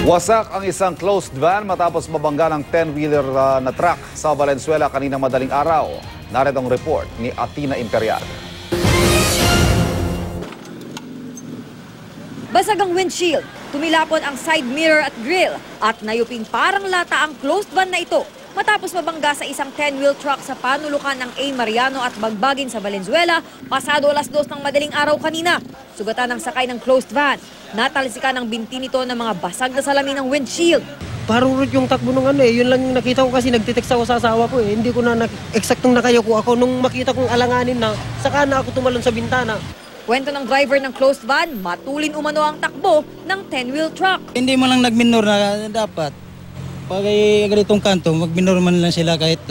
Wasak ang isang closed van matapos mabangga ng 10-wheeler na truck sa Valenzuela kaninang madaling araw. Narito ang report ni Atina Imperial. Basag ang windshield, tumilapon ang side mirror at grill at nayuping parang lata ang closed van na ito matapos mabangga sa isang 10-wheel truck sa panulukan ng A. Mariano at Bagbagin sa Valenzuela pasado 2:00 ng madaling araw kanina. Sugatan ng sakay ng closed van. Natalsikan ang binti nito ng mga basag na salamin ng windshield. Parurot yung takbo nung yun lang yung nakita ko kasi nagtitext ako sa asawa ko Hindi ko na eksaktong nakayuko ako nung makita kong alanganin na saka na ako tumalon sa bintana. Kwento ng driver ng closed van, matulin umano ang takbo ng 10-wheel truck. Hindi mo lang nagminor na dapat. Pag ganitong kanto, magminor man lang sila kahit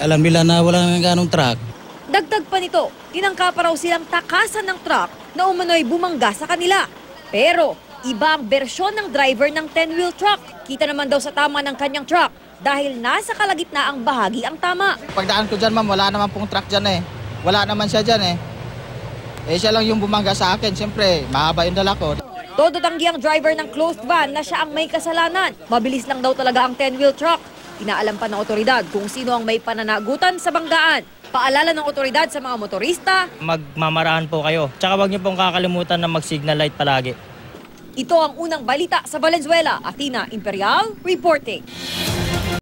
alam nila na wala nang ganong truck. Dagdag pa nito, tinangka pa raw silang takasan ng truck na umano'y bumangga sa kanila. Pero iba ang bersyon ng driver ng 10-wheel truck. Kita naman daw sa tama ng kanyang truck dahil nasa kalagitnaang bahagi ang tama. Pagdaan ko dyan, ma'am, wala naman pong truck dyan eh. Wala naman siya dyan eh. Siya lang yung bumangga sa akin. Siyempre, mahaba yung dala ko. Todo tanggi ang driver ng closed van na siya ang may kasalanan. Mabilis lang daw talaga ang 10-wheel truck. Pinaalam pa ng otoridad kung sino ang may pananagutan sa banggaan. Paalala ng otoridad sa mga motorista, magmamaraan po kayo. Tsaka wag niyo pong kakalimutan na mag-signal light palagi. ito ang unang balita sa Valenzuela. Atina Imperial reporting.